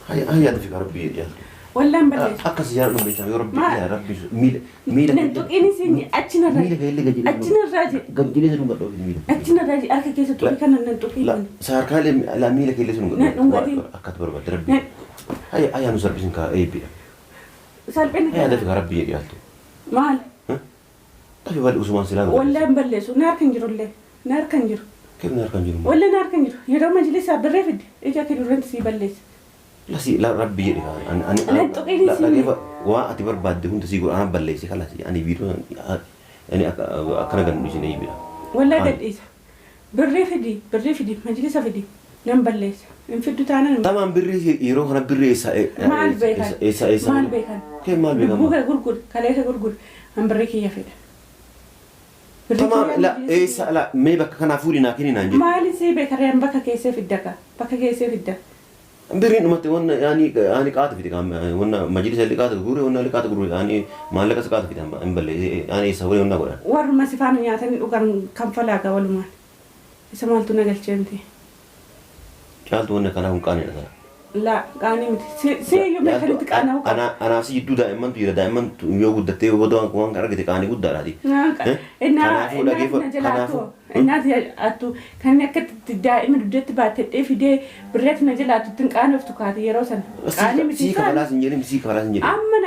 هيا هدفك ربي يا ولا مبلش أكس يا ربي يا ربي يا ربي ميل ننتقيني سيني أتشنا ميل في اللي جديد أتشنا الراجل قد جلس نقول ميل أتشنا الراجل أركي كيس تقولي كنا ننتقي لا صار كله لا ميل كي لسه نقول أكتب ربي ربي هيا نصير بسنك أي بي سالبين هيا هدفك ربي يا مال طيب والأسبوع سلام ولا مبلش ونار كنجر ولا نار كنجر كيف نار كنجر ولا نار كنجر يا مجلس بريفد إيجا كده رنت سي بلش لا سي لا ربي أنا لا كيف وأعتبر بعد هون تسيقول أنا بلش خلاص يعني بيرو يعني أكنا قلنا شيء نيجي ولا قد إيش بريفدي مجلس فدي نم بلش انفدو تانا تمام بري يروح أنا بري ما البيكان ما البيكان كيف ما البيكان بوكا غرغر كلاه غرغر أم بريكي يا فدا تمام لا إيه لا ما بك كان أفوري ناكيني نانجي ما لي سي بكريم بكا كيسة في الدكا بكا كيسة في الدكا بري نمت ونا يعني قاعد في دكان ونا مجلس اللي قاعد غوري ونا اللي قاعد غوري يعني ما لك قاعد في دكان أم بلي يعني سوي ونا غوري ور ما سفان ياتن وكان كم فلا كا ما سمعت نقل شنتي قالت ونا كان هم كاني لا كاني سي يوم كانت أنا سيدو دائما يوم دتة وبدو كمان كارك تكاني قد دارادي الناس أتو كان يكت دائما دت باتت في ده بريت نجلاتو تنكانو فتكاتي يروسن كاني مسيك خلاص نجري مسيك خلاص نجري أما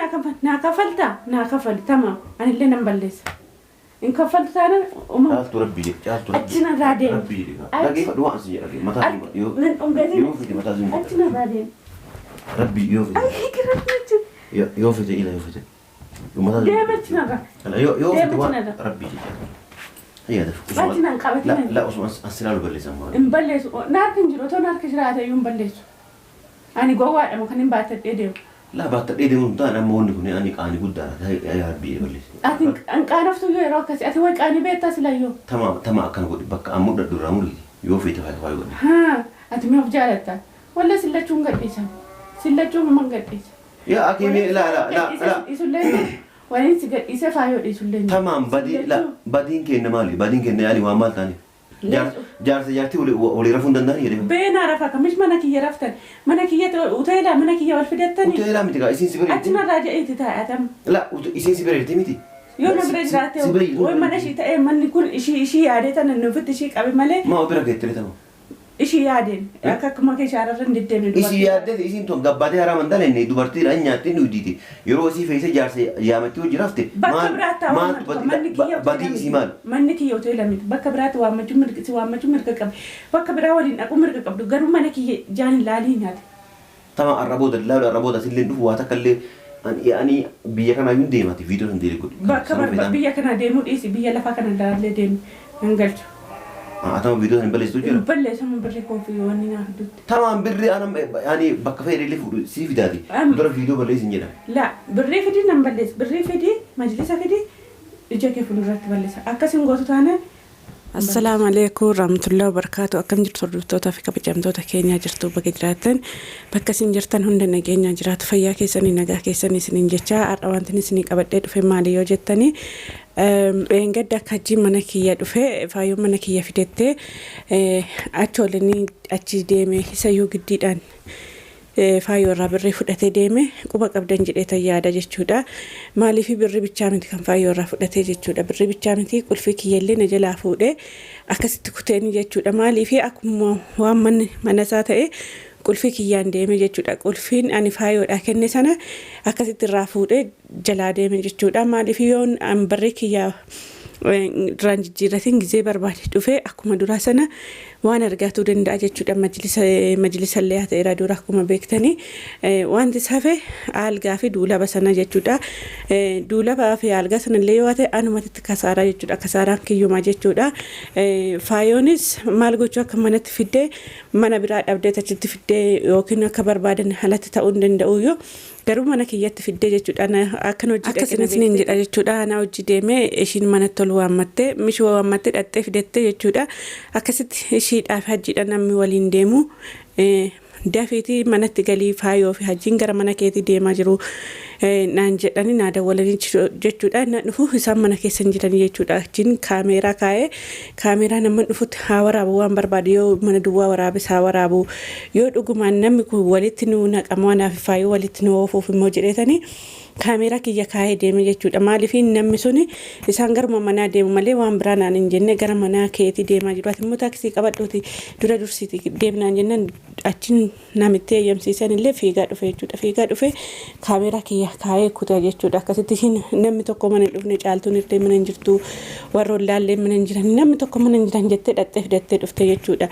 ناكفلت تمام أنا اللي نمبلس إن كفلت أنا قالت ربي أتشنا رادين ربي لا كيف دوا أسير ربي متى من أمبارح يوفي متى زين أتشنا رادين ربي يوفي يوفي إلى يوفي متى ده أتشنا لا يوفي ربي هي هذا لا أسمع أسرع له بلش أما إمبلش نار كنجرو تو نار كجرا هذا يوم بلش أنا جوا أنا كان باتت إيديو لا باتت إيديو أنا ما هوني كوني أنا قد دارت هاي ربي بلش أنا فتو يو روكس أتوقع أنا بيتا سلايو تمام كان قد بك أمور الدرا مولي يوفي تفعل فايو ها أتمي أفجالتا ولا سلتشون قد إيش سلتشون من قد إيش يا أكيد لا إيش وين سجل إيش فايو إيش لين تمام بدين كنا مالي بدين كنا يعني وامال تاني جار سجارتي ولي رفون دنداني يدي بين عرفك مش منك يرفتن منك وتيلا منك والفديت تاني وتيلا متى إيشين سبري أتنا راجع إيه تتاعتم لا إيشين سبري تيمتي يوم نبرز راته وين ما نشيت إيه من يكون إشي عادة إنه فت شيء قبل ماله ما أبرك يتري تمام إشي عادين أكاك ما كيشارة ندم إشي عادة إيشين توم قبادة هرا من دلنا إني دبرتي رأي نياتي نوديتي يروسي فيسا جارسي يامتي وجرافته ما بدي إيشي مال منك يوتيلا ميت بكبرات وامجمر كقب بكبرا ولين أكو مرك قبل قرب منك جاني لالين هذا تمام الربوده سلين هو تكلي يعني بيكنا يندي ما تفيدو ندير كود بكبر بيكنا ديمو إيش بيا لفاكنا دارله ديم نقلت أتام فيديو هنبلش تجرا بلش هم بريكون في واني ناخد تمام بري أنا يعني بكفير اللي فوق سي فيداتي درا فيديو بلش نجرا لا بري فيدي نبلش بري فيدي مجلس فيدي إجا كيف نرتب بلش أكاسين قطو تانا السلام عليكم ورحمة الله وبركاته أكم جرتوا ربطوتا في كبجامتوتا كينيا جرتوا بقجراتن بكاسين جرتن هندنا كينيا جرات فيا كيساني نجا كيساني سنين جتشا أروانتني سنين كبدت في ماليو جتني إنجد hajjin mana kiyya dhufe faayoo mana kiyya fidette achoolanii achi deeme isayyuu giddiidhaan faayoo irraa birrii fudhatee deeme quba qabdan jedhee yaada jechuudha maaliif birrii bichaa miti kan faayoo irraa fudhatee jechuudha birrii bichaa miti qulfii kiyyallee na jalaa fuudhee akkasitti kuteeni jechuudha maaliif akkuma waan mana isaa ta'e qulfii kiyyaan deeme jechuudha qulfiin ani faayoodha kenne sana akkasitti irraa fuudhee jalaa deeme jechuudha maaliif yoon birrii kiyyaa duraan jijjiirratiin gizee barbaade dhufe akkuma duraa sana waan argatuu danda'a jechuudha majlisa illee haa ta'eera dura akkuma beektanii wanti safe algaa fi duulaba sana jechuudha duulabaa fi algaa sana illee yoo ta'e anumatti kasaaraa jechuudha kasaaraan kiyyumaa jechuudha faayoonis maal gochuu akka manatti fiddee mana biraa dhabdee achitti fiddee yookiin akka barbaadan halatti ta'uu hin danda'u yoo garuu mana kiyyatti fiddee jechuudha akkan hojii akkasiin jedha jechuudha ana hojii deemee ishiin manatti tolu waammattee mishii waammattee dhattee fidettee jechuudha akkasitti ishiidhaaf hajjiidha namni waliin deemu dafeetii manatti galii faayoo fi hajjiin gara mana keetii deemaa jiru naan jedhanii naa dawwalanii jechuudha. Naan dhufu isaan mana keessa hin jiran jechuudha. Hajjiin kaameeraa kaa'ee kaameeraa nama dhufutti haa waraabu waan barbaadu yoo mana duwwaa waraabes haa waraabu yoo dhugumaan namni kun walitti nu naqama wanaaf faayoo walitti nu oofuuf immoo jedheetanii kaameeraa kiyya kaa'ee deeme jechuudha. Maaliif namni suni isaan garuma manaa deemu malee waan biraa naan hin jenne gara manaa keetii deemaa jiru. Ati immoo taaksii qabadhuuti dura dursiiti deemnaan jennaan achiin namitti eeyyamsiisan illee fiigaa dhufe jechuudha. Fiigaa dhufe kaameeraa kiyya kaa'ee kutaa jechuudha. Akkasitti namni tokko mana hin dhufne caaltuun illee mana hin jirtu warra ollaallee mana hin jiran namni tokko mana hin jiran jettee dhattee fidattee dhufte jechuudha.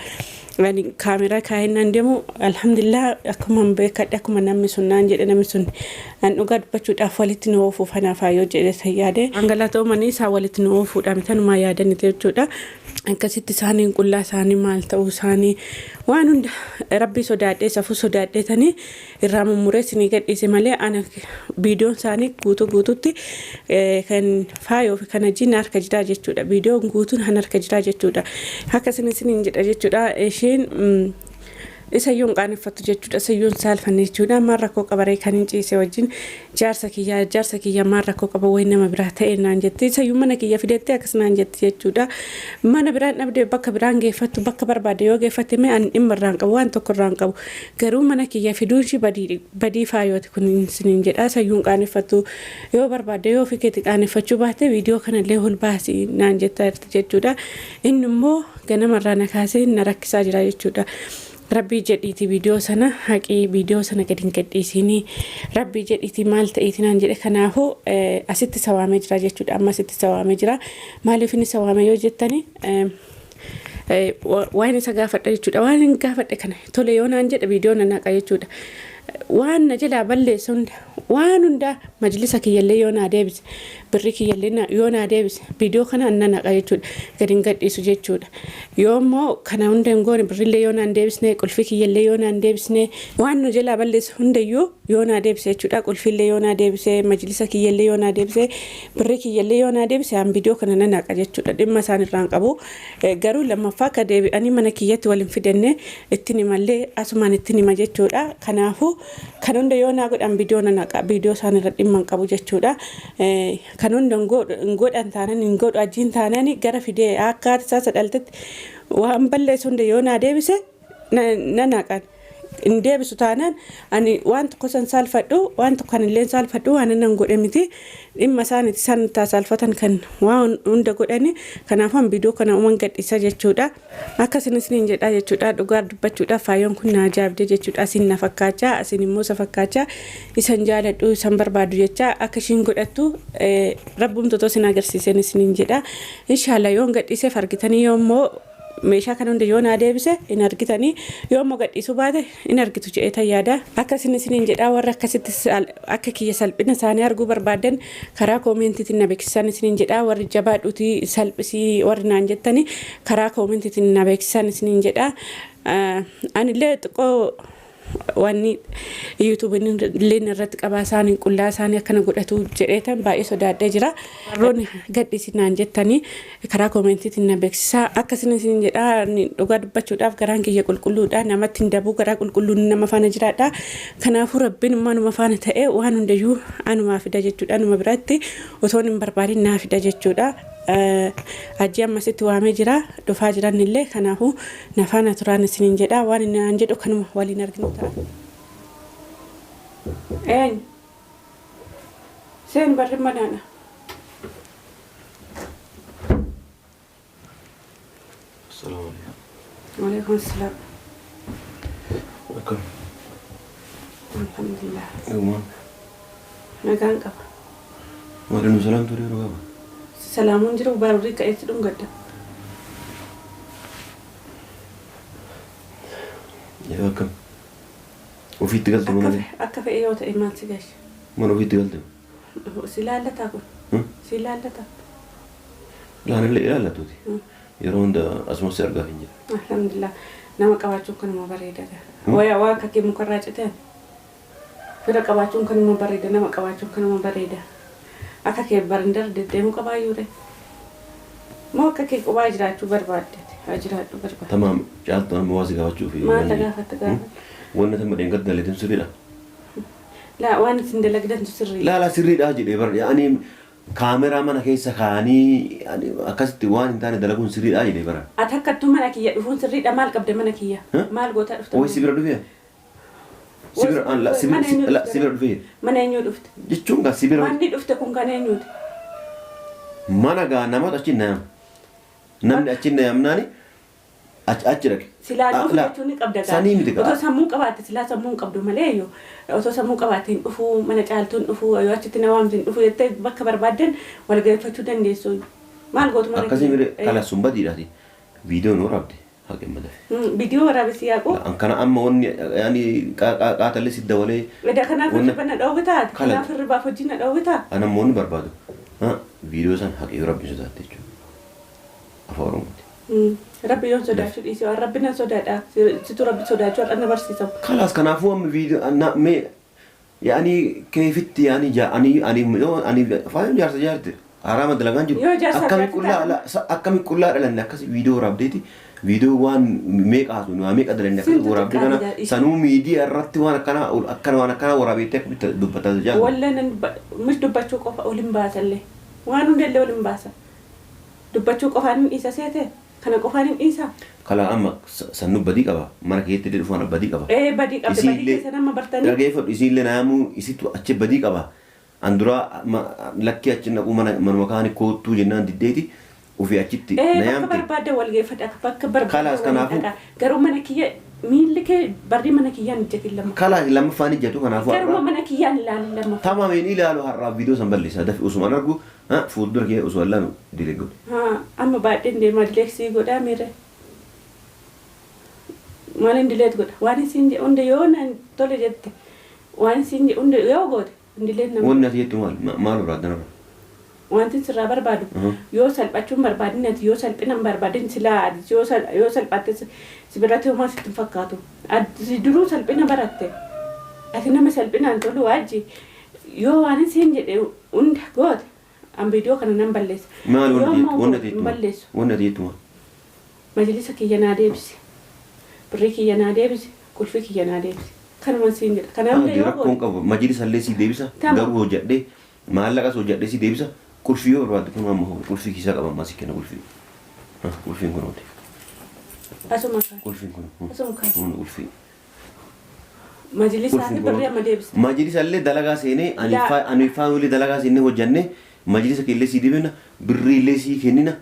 Kaameeraa kaa'ennaan deemu alhamdulillah akkuma beekadhe akkuma namni sun naan jedhe namni sun an dhugaa dubbachuudhaaf walitti nu oofuuf kanaaf yoo jedhe yaade hangalatoo manii isaa walitti nu oofuudhaan tanumaa yaadanite jechuudha. Akkasitti isaaniin qullaa isaanii maal ta'uu isaanii waan hunda rabbii sodaadhee safuu sodaadheetanii irraa mummureessinii gadhiise malee ana viidiyoon isaanii guutuutti kan faayoo fi kan hajjiin harka jiraa jechuudha. Viidiyoon guutuun han harka jiraa jechuudha. Akkasiniin jedha jechuudha. Isheen isayyuun qaaneffattu jechuudha. Isayyuun saalfanne jechuudha. Maan rakkoo qabaree kan hin ciise wajjin jaarsa kiyya maan rakkoo qaba wayi nama biraa ta'e naan jetti. Isayyuun mana kiyya fidettee akkas naan jetti jechuudha. Mana biraan dhabdee bakka biraan geeffattu bakka barbaade yoo geeffatte mee an dhimma irraan qabu waan tokko irraan qabu. Garuu mana kiyya fiduun shi badii faayooti kun isiniin jedha. Isayyuun qaaneffattu yoo barbaade yoo fikeeti qaaneffachuu baate viidiyoo kanallee ol baasi naan jetta jechuudha. Inni immoo ganamarraa na kaasee na rakkisaa jira jechuudha. Rabbii jedhiiti viidiyoo sana haqii viidiyoo sana gadi hin gadhiisinii rabbii jedhiiti maal ta'eeti naan jedhe kanaafuu asitti sawaamee jira jechuudha. Amma asitti sawaamee jira. Maaliif inni sawaame yoo jettani waan isa gaafadha jechuudha. Waan hin gaafadhe kana tole yoo naan jedhe viidiyoo na naqa jechuudha. Waan na jalaa balleessu waan hunda majlisa kiyyallee yoo naa deebise birri kiyyallee yoo naa deebise viidiyoo kana na naqa jechuudha. Gadi hin gadhiisu jechuudha. Yoo immoo kana hunda hin goone birrillee yoo naan deebisne qulfii kiyyallee yoo naan deebisne waan nu jalaa balleessu hundayyuu yoo naa deebise jechuudha. Qulfiillee yoo naa deebise majlisa kiyyallee yoo naa deebise birri kiyyallee yoo naa deebise an viidiyoo kana na naqa jechuudha. Dhimma isaan irraan qabu. Garuu lammaffaa akka deebi'anii mana kiyyatti waliin fidannee ittiin himallee asumaan ittiin hima jechuudha. Kanaafuu kan hunda yoo naa godhan viidiyoo na naqa viidiyoo isaan irra dhimma hin qabu jechuudha. Kan hunda hin godhan taanaan hin godhu hajjiin taanaan gara fidee akka isaa sadaltetti waan balleessu hunda yoo naa deebise na naqan. In deebisu taanaan ani waan tokko san saalfadhu waan tokko kanillee saalfadhu waan nan godhe miti dhimma isaaniiti isaan taasaalfatan kan waan hunda godhani kanaafuu viidiyoo kana uuman gadhiisa jechuudha. Akkasinis niin jedha jechuudha. Dhugaa dubbachuudhaaf faayoon kun na ajaa'ibde jechuudha. Asin na fakkaachaa asin immoo isa fakkaachaa isan jaaladhu isan barbaadu jecha akka ishiin godhattu rabbumtoota isin agarsiisenis niin jedha. Inshaallah yoon gadhiiseef argitanii yoommoo meeshaa kan hunda yoo naa deebise in argitanii yoo immoo gadhiisuu baate in argitu jedhee yaada. Akkasinis niin jedha. Warra akkasitti akka kiyya salphina isaanii arguu barbaadan karaa koomentiitiin na beeksisanis niin jedha. Warri jabaadhuutii salphisii warri naan jettanii karaa koomentiitiin na beeksisanis niin jedha. Anillee xiqqoo wanni yuutuubiin illee irratti qabaa isaanii qullaa isaanii akkana godhatu jedheetan baay'ee sodaadhee jira. Warroonni gadhiisinaan jettanii karaa koomentiitiin na beeksisaa. Akkasinis niin jedha. Dhugaa dubbachuudhaaf garaan kiyya qulqulluudha. Namatti hin dabuu garaa qulqulluun nama faana jiraadha. Kanaafuu rabbiin immoo numa faana ta'ee waan hundayyuu anumaa fida jechuudha. Anuma biratti otoo hin barbaadin naa fida jechuudha. Hajji ammasitti waamee jira dhufaa jiranillee kanaafuu na faana turaan isiniin jedha. Waan inni naan jedhu kanuma waliin arginu ta'a. Seen barri manaadha. Waalaikum salaam. Akkam. Alhamdulillah. Nagaan qaba. Waalaikum salaam ture yeroo qaba. Salaamuun jiru barurii ka'eetti dhungadda. Yoo akkam. Ofiitti galte mana. Akka fe'ee yoo ta'e maal si gaashe? Mana ofiitti galte. Si laallataa kun. Si laallataa. Laanillee ilaallatuuti. Yeroo hunda asumas si argaa hin jiru. Alhamdulillah. Nama qabaachuun kanuma bareedadha. Waa akka kee mukarraa citeen. Fira qabaachuun kanuma bareeda nama qabaachuun kanuma bareeda. Akka kee barandar deddeemu qabaayyuure. Moo akka kee qubaa jiraachuu barbaadde? Haa jiraadhu barbaadde. Tamaam caaltu amma waa si gaafachuu fi. Maal gaafatte gaafa? وانا تم دين قد اللي تنسري لا لا وانا تندلق ده تسري لا سري ده جدي بر يعني كاميرا من كيس خاني يعني أكست وان انت دلقون سري ده جدي بر أتحكت منك يا يفون سري ده مال قبل منك يا مال قوت عرفت هو سبير دفيه سبير أنا لا سبير لا سبير دفيه من ينود دفت جتشونغا سبير من دي دفت كون كان ينود ما نجا نما تشين نام أشين نام ناني أشرك سلا دفت توني قبل ساني متى أتو سمون قبات سلا سمون قبل ملايو أتو سمون قباتين أفو من جالتون أفو أيوة تتنا وامزين أفو يت بكبر بعدين ولا جاي فتودن ديسوي مال قوت منك أكاسي مير كلا سومبا دي راتي فيديو نورابدي هاك مدف فيديو ورا بس ياكو أنا أما ون يعني قاتل لي سيد ولا إذا كنا في الربنا دوغتات كنا في الربا فجينا دوغتات أنا مون بربادو فيديو سان هاك يورب جزات تيجو أفورم ربي يوم سوداء شو إيش ربنا سوداء ستو ربي سوداء شو أنا برسيسم خلاص كان أفهم فيديو أنا مي يعني كيف يعني جا أني فاهم جالس جالس حرام دلعان جو أكمل كلها لا أكمل كلها لأن كاس فيديو رابديتي فيديو وان ميك أسمع ميك أدري إنك ورابدي أنا سنو ميديا الرت وانا كنا ورابيتك بتدبت جال ولا مش دبتشوك أو أولين باسل وانو دل أولين باسل دبتشوك أو هن إيسا سيته كنا كوفانين إيسا كلا أما سنو بديك أبا ما كيت تدري فانا بديك أبا بديك أبا بديك سنة ما برتني رجع فبيزيل لنامو يسيتو أشي بديك أبا أندرا ما لكي أشي نقول من مكان كوتو جنان ديتي وفي أشيتي نعم بكبر بعد والجي فتك بكبر خلاص كنافو قرو منكية مين لك بري منكية نجك لما خلاص لما فاني جاتو كنافو قرو منكية لا لما تمام إني لا له هرب فيديو سنبلي ساده في أسمع نرجو فودر كيه أسمع لنا ديليجو أما بعدين دي ما دلكسي قدا ميره مالين دلت قد واني سينجي أنده يونا تولي جت واني سينجي أنده يو قد دلت نم وانا تيجي تمال ما له رادنا وانتي سرا بربادو يوصل بتشوم بربادين نت يوصل بينام بربادين سلا يوصل باتس سبراتي وما ستفكاتو أدرو سل بينا براتة أثناء ما سل بينا نقولوا واجي يو واني سينجي أنده قد أم فيديو كنا نمبلس ما وانا تيجي تمال مجلسك ينادي بس بريكي ينادي بس كل فيك ينادي بس كانوا مسينجر كانوا يوم ديرك كون كاب مجلس اللي سي ديبسا دارو جدّي ما هلا كسو جدّي سي ديبسا كل فيو بعد كون ما هو كل فيك يساق ما ماسك كنا كل فيو كل فيو كنا أسمع كل فيو كنا أسمع كل فيو مجلس هذه بريا مديبس مجلس اللي دلقا سيني أنيفا ولي دلقا سيني هو جنّي مجلس كي اللي سي ديبنا بري اللي سي كنينا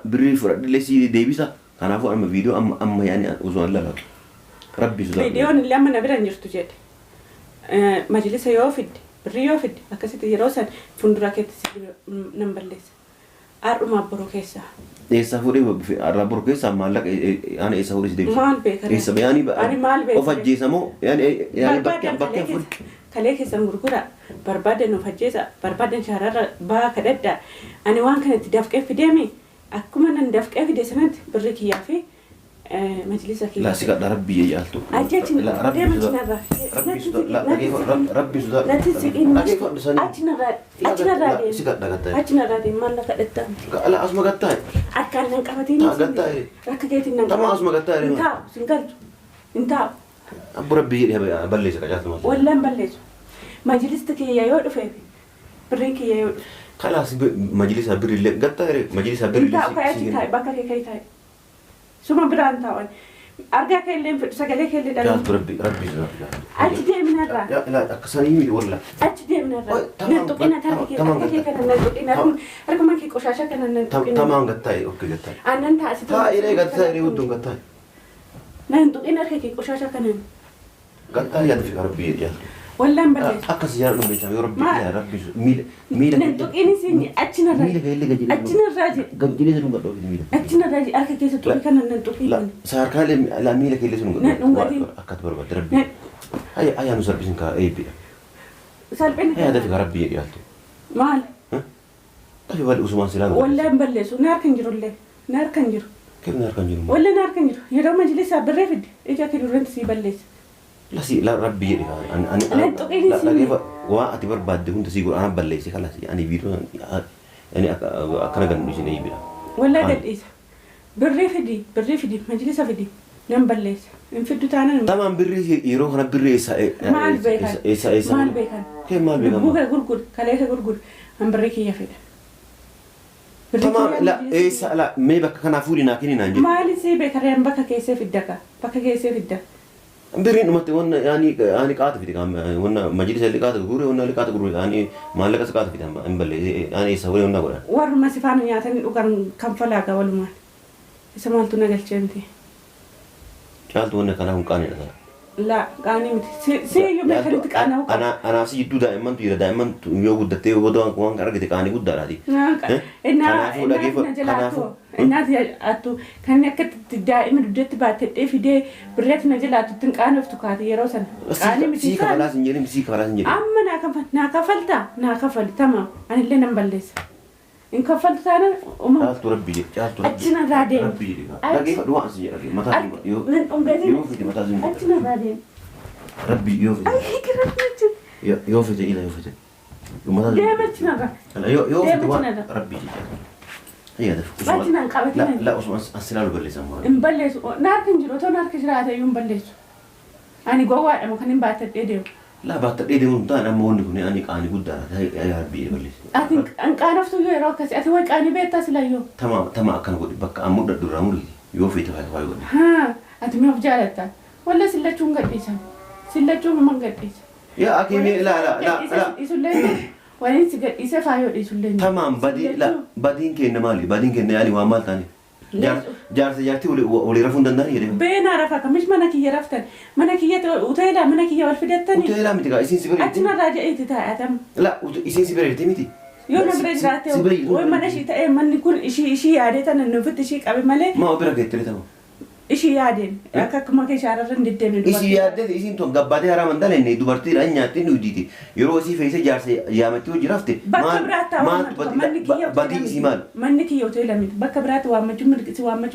بري فرد اللي سي ديبسا أنا أفهم أما فيديو أما يعني أوزان لا ربي سوداء فيديو اللي أما نبرة نجرت جد مجلس يوفد بريوفد أكاسيت يروسن فندراكت نمبرلس أرما بروكيسا إيسا فوري في أرما بروكيسا مالك أنا إيسا فوري سيدي مال بيكر إيسا بياني أنا مال بيكر وفجي سمو يعني بكين فوري كليك سمغرغرا بربادن وفجيسا بربادن شهرار با كددا أنا وان كانت دافك في دمي أكما ندافك في دسنت بريكي يافي مجلسك لا سيقا ربي يجالتو لا ربي سوداء ربي سوداء لا تسيقين أجنا سيقا دغتاي أجنا رادي مال لك دتا لا أسمع غتاي أكان نقبتيني غتاي ركجتي نقبتي تمام أسمع غتاي انت أبو ربي يا بلش كجاتو ولا بلش مجلسك يا يود في بريك يا يود خلاص مجلس بري اللي غتاي مجلس بري انت كاي تاي بكا كاي تاي سوما بران تاون أرجع كيلين في سجلة كيلين يا ربي أجدي من الرا لا كسانيمي ولا أجدي من الرا نتوقينا ترى كي كنا نتوقينا أرجع ما كي كوشاشة كنا نتوقينا تمام قطعي أوكي قطعي أنا أنت أسيت إلى قطعي ودون قطعي نتوقينا كي كوشاشة كنا قطعي يا دفع ربي يا ولا مبلش أكس يا ربي يا ربي يا ربي ميل نتوقيني سيني أجنا الرا ميل اللي قاعد أجنا الراجل قاعد يلزم قدوه ميل أجنا الراجل أرجع كي ستوقي كنا نتوقينا لا صار كلام لا ميل كي يلزم قدوه أكتر بربع ربي هاي نصر بيسنك أي بيا سالبين هاي دفع ربي يا ربي مال طيب ولا أسمان سلام ولا مبلش ونار كنجر ولا نار كنجر كيف نار كنجر ولا نار كنجر يا رب مجلس بريفد إجا كي رنت سي بلش لا ربي يدي أنا كيف وأتي برباد هون تسيقول أنا بليسي خلاص يعني فيديو يعني أكنا قلنا نيجي نيجي ولا قد إيش بريفدي مجلس فدي Nam balleessa. In fiddu taanaan. Tamaan birrii yeroo kana birrii maal beekan? Maal beekan? Kee maal beekan? Buuka gurgur, kalee ka gurgur, an birrii kiyya fedha. Tamaan la la mee bakka kanaa fuudhi naa kenni naan jedhu. Maali si beekareen bakka keessee fidda ka? Bakka keessee fidda. Birriin dhumatti wanna ani qaata fide wanna majlisa illee qaata gurgure wanna illee qaata gurgure ani maallaqa qaata fide hin ballee ani isa wali wanna godhan. Warruma si faana nyaatanii dhugan kan falaaga walumaan. Isa maaltu na galchee miti. Caaltu wanna kanaa kun qaanidha. La qaanii miti. Si iyyuu beekanitti qaana'u qaba. Anaaf si jidduu daa'imman tu jira daa'imman yoo guddattee waan argite qaanii guddaadhaati. Kanaafuu dhageeffatu. Innaati attu kan akka daa'ima dugdatti baattee fidee birreetti na jalaatu ittiin qaanoftu kaate yeroo sana. Qaanii miti. Sii kafalaas hin jedhin sii kafalaas hin jedhin. Amma naa kafalta naa kafali tama anillee nan balleessa. In kafaltu taana caaltu rabbii jedhe caaltu rabbii. Achina irraa deemu. Rabbii jedhe dhageeffadhu waan si jedhe mataa yoo fide mataa si achina irraa deemu. Rabbii yoo fide. Yoo fide ila yoo fide. Deema achina irraa. Yoo fide waan rabbii jedhe. Achina hin qabatin. La osoo asilaa balleessan moo. Hin balleessu. Naarka hin jiru otoo naarka jiraate iyyuu hin balleessu. Ani gowwaadha kan hin baattadhee deemu. La baattadhee deemuun ta'an amma wanni kun ani qaanii guddaadha. Rabbii balleessu. Ati qaanoftu yeroo akkasii ati way qaanii beektaa silayyoo. Tama akkana godhi bakka amma dhadhurraa muri yoo feete faayii godhi. Ati mi'oof jaalatta. Walla sillachuun gadhiisan. Sillachuun man gadhiisa. Yaa akimee la. Isullee waliin si gadhiisee faayoo dhiisullee. Tamaan badiin kenna maali? Badiin kenna yaani waan maal taane? Jaartii walii rafuun danda'anii jedhee. Beenaa rafa kamish mana kiyya raftan. Mana kiyya uteelaa mana kiyya wal fidattanii. Uteelaa miti kaa isin si bareeddi. Achina irraa jedheeti taa'atam. La isin si bareeddi miti. Yoo na bira jiraate way mana ishii ta'ee manni kun ishii yaadee tana nufitti ishii qabe malee. Maa bira geettire ta'u. Ishii yaadeen akka akkuma kee shaararra hin deddeemne dubartii. Ishii yaadde isin tun gabbaatee haraman dalenne dubartiidha nyaatti nuuditi. Yeroo isii feesee jaarsa yaamatti hojii rafte. Bakka biraatti maal badii isii maal? Manni kiyya hoteela miti. Bakka biraatti waammachuu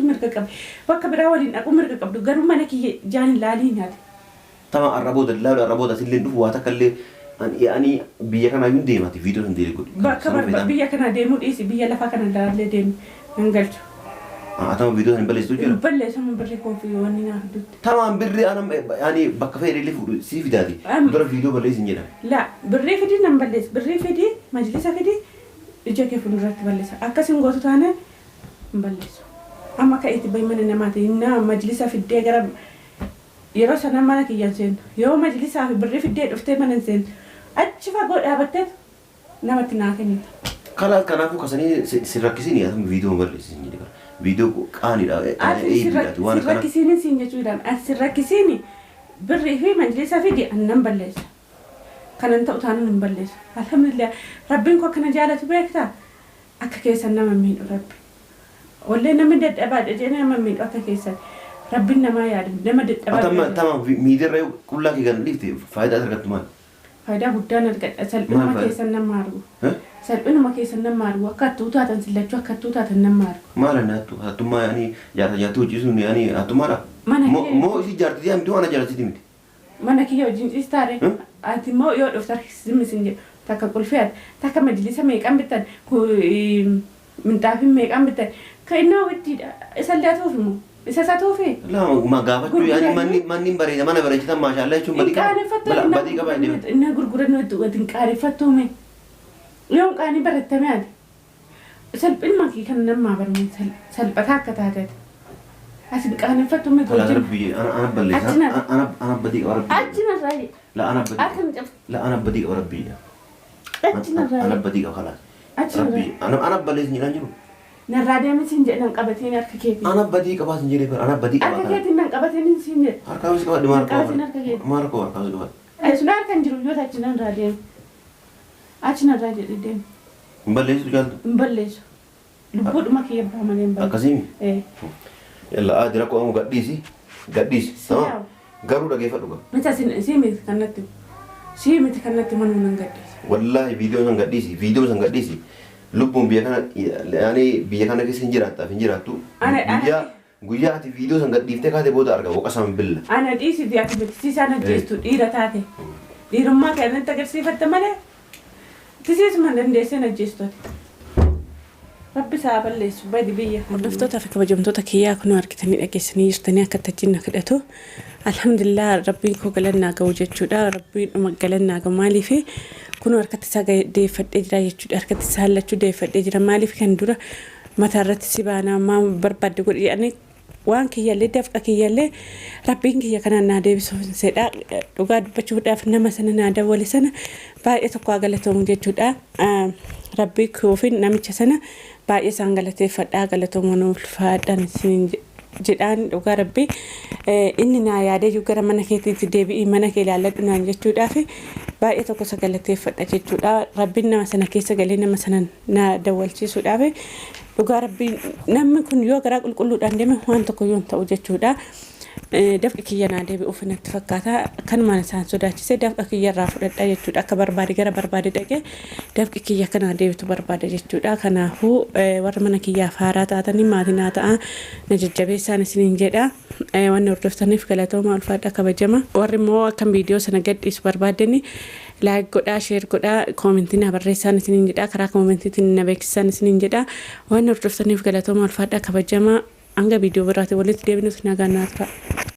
mirga qabu. Bakka biraa waliin dhaquu mirga qabdu garuu mana kiyya jaan ilaalii nyaate. Tama arraboota sillee dhufu waa takka illee ani biyya kanaa yuun deemati viidiyoo san deelee godhu. Bakka biyya kana deemuu dhiisi biyya lafaa kana ilaalee deemu hin galchu. Atama viidiyoo san balleessitu jira. Balleessama birrii koofii wanni naaf dutti. Tamaan birrii ani bakka fayyadee fuudhu sii fidaati. Dura viidiyoo balleessin jedha. La birrii fidii nan balleessa birrii fidii majlisa fidii ija kee fuulduratti balleessa akkasiin gootu taanaan hin balleessu. Amma ka'eetti bahi mana namaati na majlisa fiddee gara yeroo sana mana kiyyan seentu yoo majlisaa fi birrii fiddee dhuftee mana seentu achi fagoo dhaabattee namatti naa kennita. Kanaafuu kasanii si rakkisini yaa viidiyoo balleessin jedhe. Viidiyoo qaanidha. Waan kana rakkisiin siin jechuudhaan as rakkisiin birrii fi majlisa fidi annan balleessa. Kanan ta'u taanaan hin balleessu. Alhamdulillah rabbiin koo akkana jaalatu beektaa akka keessan nama miidhu rabbi. Wallee namni dadhabaadha jedhee nama miidhu akka keessan rabbiin namaa yaadu nama dadhabaa. Tama miidirra qullaa kee kan dhiifte faayidaa argattu maal? Faayidaa guddaan argadha salphina keessan nama argu. Salphina keessan nama argu akka attuu taatan sillachuu akka attuu taatan nama argu. Maala naattu hattummaa yaani jaartii hojjechuun yaani hattummaadha. Moo isi jaartii yaamtu waan jaallatiti miti. Mana kiyya wajjin ciistaare ati immoo yoo dhufta simmisin jedhu takka qulfiyaat takka majlisa meeqan bittan minxaafin meeqan bittan kan innaa wittiidha isallee atuuf immoo isa isaa tuufi. Ma gaafachuu yaani manni bareeda mana bareechitan maashaallah jechuun badii qaba inni. Inni gurguran wajjin qaarifattuume. Yoon qaanii barattame ati salphina kee kan namaa barmuun salphataa akka taateeti. Asin qaanifattuume goojjin. Rabbi ana balleessa ana badii qaba rabbi. Achina irraa. La ana badii qaba rabbi. Achina irraa. Ana badii qaba kalaas. Achina irraa. Ana balleessa jedhan jiru. Narraa deemisiin jedhan qabateen harka keetii. Ana badii qabaa sin jedhee ana badii qabaa. Harka keetiin nan qabateen sin jedhe. Harka wis qabadhe maal qabaa. Qabateen harka keetii. Maal qabaa harka wis qabadhe. Sun harka hin jiru yoo achina irraa deemu. Achina irraa jedhe deemu. Hin balleessu jaaltu. Hin balleessu. Lubbuudhuma kiyya baha malee hin balleessu. Akkasiimi. Yalla adira ko amu gadhiisi. Tamam. Garuu dhageeffadhu qaba. Mita siimiti kanatti. Siimiti kanatti manuu nan gadhiisi. Wallahi viidiyoo san gadhiisi. Viidiyoo san gadhiisi. Lubbuun biyya kana yaani biyya kana keessa hin jiraataaf hin jiraattu. Guyyaa ati viidiyoo san gadhiiftee kaatee booda arga boqasaan billa. Ana dhiisiti ati beeksisaan ajjeestu dhiira taate. Dhiirummaa kanatti agarsiifatte malee tisiisuma dandeesseen ajjeestu ati. Rabbi saa balleessu badi biyya. Hordoftoota fi kabajamtoota kiyyaa kun argitanii dhageessanii jirtanii akka tajjinna kadhatu. Alhamdulillah rabbiin koo galannaa ga'u jechuudha. Rabbiin dhuma galannaa ga'u maaliif kun harkatti isaa deeffadhee jira jechuudha. Harkatti isaa hallachuu deeffadhee jira maaliif kan dura mataa irratti si baanaa maa barbaadde godhanii waan kiyyaallee dafqa kiyyaallee rabbiin kiyya kanaan naa deebisuuf sedha dhugaa dubbachuudhaaf nama sana naa dawwale sana baay'ee tokko galatoomuu jechuudha. Rabbii koofin namicha sana baay'ee isaan galateeffadhaa galatoomuun ulfaadhaan isin jedhaan dhugaa rabbii inni naa yaadee gara mana keetiitti deebi'ii mana kee ilaalladhu naan jechuudhaaf baay'ee tokko isa galateeffadha jechuudha. Rabbiin nama sana keessa galee nama sana naa dawwalchiisuudhaaf dhugaa rabbii namni kun yoo garaa qulqulluudhaan deeme waan tokko yoo ta'u jechuudha. Dafqa kiyya naa deebi'uuf natti fakkaata kanumaan isaan sodaachise dafqa kiyya irraa fudhadha jechuudha. Akka barbaade gara barbaade dhaqee dafqi kiyya kanaa deebitu barbaada jechuudha. Kanaafuu warra mana kiyyaaf haaraa taatanii maatiin haa ta'a na jajjabeessaan isiniin jedha. Wanni hordoftaniif galatooma ulfaadha kabajama. Warri immoo akkam viidiyoo sana gadhiisu barbaadani laayik godhaa sheer godhaa koomentii na barreessaan isiniin jedha. Karaa koomentiitiin na beeksisaan isiniin jedha. Wanni hordoftaniif galatooma ulfaadha kabajama. Hanga viidiyoo biraatti walitti deebinuuf nagaan naa tura.